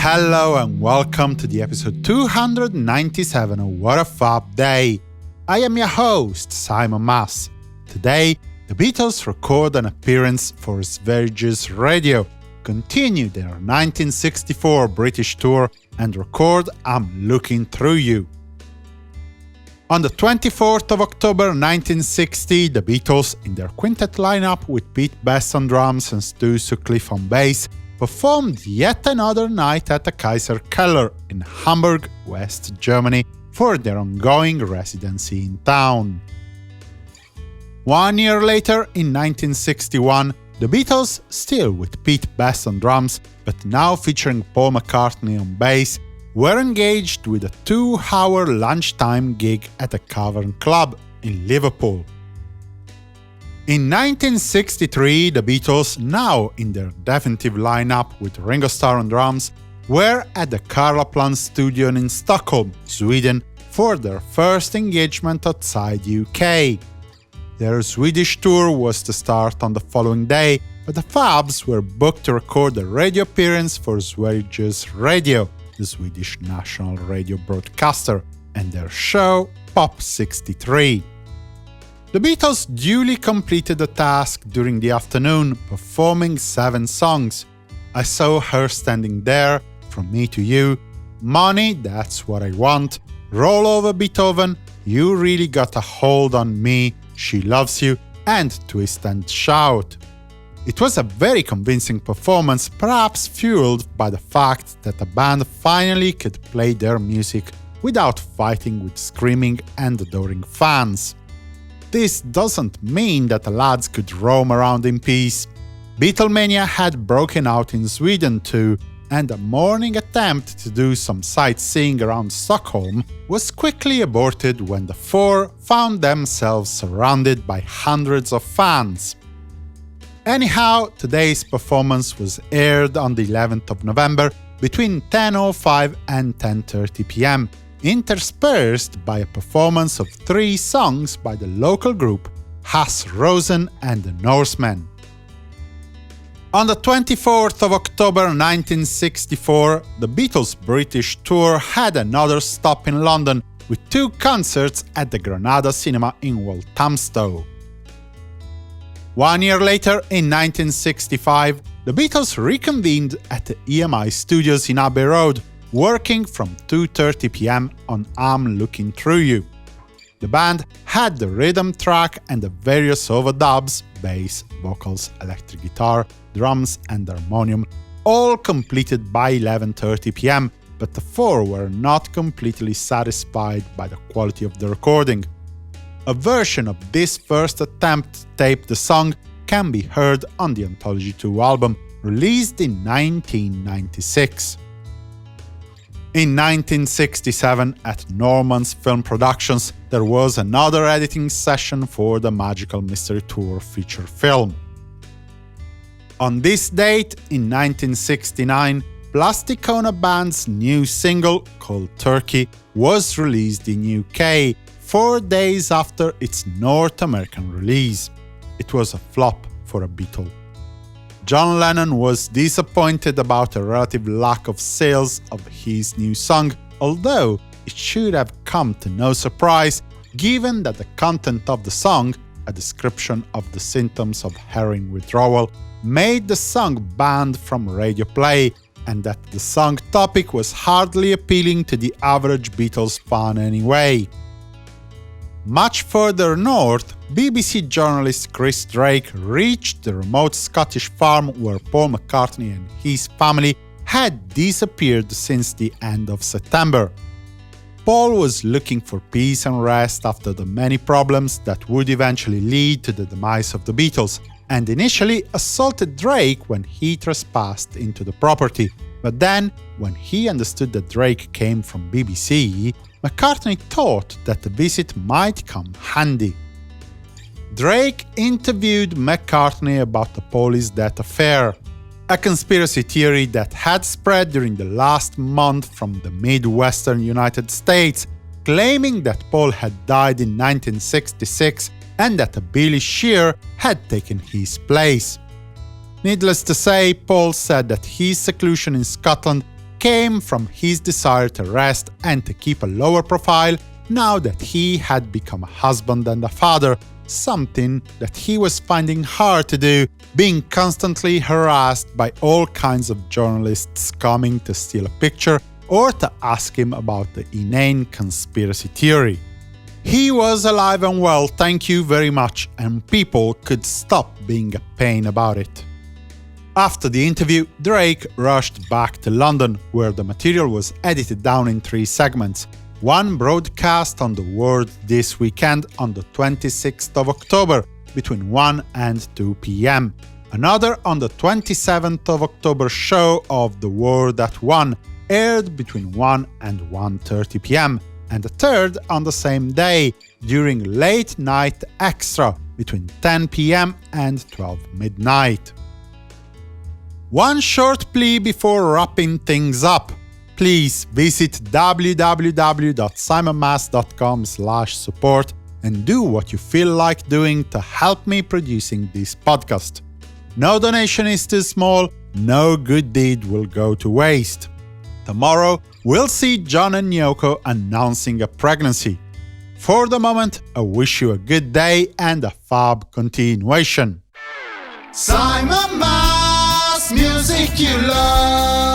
Hello and welcome to the episode 297 of What a Fab Day. I am your host, Simon Mas. Today, the Beatles record an appearance for Sveriges Radio, continue their 1964 British tour and record I'm Looking Through You. On the 24th of October 1960, the Beatles, in their quintet lineup with Pete Best on drums and Stu Sutcliffe on bass, performed yet another night at the Kaiserkeller in Hamburg, West Germany, for their ongoing residency in town. 1 year later, in 1961, the Beatles, still with Pete Best on drums, but now featuring Paul McCartney on bass, were engaged with a 2-hour lunchtime gig at the Cavern Club in Liverpool. In 1963, the Beatles, now in their definitive lineup with Ringo Starr on drums, were at the Karlaplan studio in Stockholm, Sweden, for their first engagement outside UK. Their Swedish tour was to start on the following day, but the Fabs were booked to record a radio appearance for Sveriges Radio, the Swedish national radio broadcaster, and their show Pop 63. The Beatles duly completed the task during the afternoon, performing 7 songs. I Saw Her Standing There, From Me to You, Money, That's What I Want, Roll Over Beethoven, You Really Got a Hold on Me, She Loves You, and Twist and Shout. It was a very convincing performance, perhaps fueled by the fact that the band finally could play their music without fighting with screaming and adoring fans. This doesn't mean that the lads could roam around in peace. Beatlemania had broken out in Sweden too, and a morning attempt to do some sightseeing around Stockholm was quickly aborted when the four found themselves surrounded by hundreds of fans. Anyhow, today's performance was aired on the 11th of November between 10:05 and 10:30 p.m., interspersed by a performance of 3 songs by the local group Hass Rosen and the Norsemen. On the 24th of October 1964, the Beatles' British tour had another stop in London with 2 concerts at the Granada Cinema in Walthamstow. 1 year later, in 1965, the Beatles reconvened at the EMI studios in Abbey Road, working from 2:30 p.m. on I'm Looking Through You. The band had the rhythm track and the various overdubs, bass, vocals, electric guitar, drums and harmonium, all completed by 11:30 p.m., but the four were not completely satisfied by the quality of the recording. A version of this first attempt to tape the song can be heard on the Anthology 2 album, released in 1996. In 1967, at Norman's Film Productions, there was another editing session for the Magical Mystery Tour feature film. On this date, in 1969, Plasticona Band's new single, called Turkey, was released in UK 4 days after its North American release. It was a flop for a Beatle. John Lennon was disappointed about a relative lack of sales of his new song, although it should have come to no surprise given that the content of the song, a description of the symptoms of heroin withdrawal, made the song banned from radio play, and that the song topic was hardly appealing to the average Beatles fan anyway. Much further north, BBC journalist Chris Drake reached the remote Scottish farm where Paul McCartney and his family had disappeared since the end of September. Paul was looking for peace and rest after the many problems that would eventually lead to the demise of the Beatles, and initially assaulted Drake when he trespassed into the property. But then, when he understood that Drake came from BBC, McCartney thought that the visit might come handy. Drake interviewed McCartney about the Paul's death affair, a conspiracy theory that had spread during the last month from the Midwestern United States, claiming that Paul had died in 1966 and that Billy Shear had taken his place. Needless to say, Paul said that his seclusion in Scotland came from his desire to rest and to keep a lower profile now that he had become a husband and a father, something that he was finding hard to do, being constantly harassed by all kinds of journalists coming to steal a picture or to ask him about the inane conspiracy theory. He was alive and well, thank you very much, and people could stop being a pain about it. After the interview, Drake rushed back to London, where the material was edited down in 3 segments. One broadcast on the World this weekend on the 26th of October, between 1 and 2 p.m. Another on the 27th of October show of The World at 1, aired between 1 and 1:30 p.m. and a third on the same day, during Late Night Extra, between 10 p.m. and 12 midnight. One short plea before wrapping things up. Please visit www.simonmas.com/support and do what you feel like doing to help me producing this podcast. No donation is too small, no good deed will go to waste. Tomorrow, we'll see John and Yoko announcing a pregnancy. For the moment, I wish you a good day and a fab continuation. Simon Mas, music you love.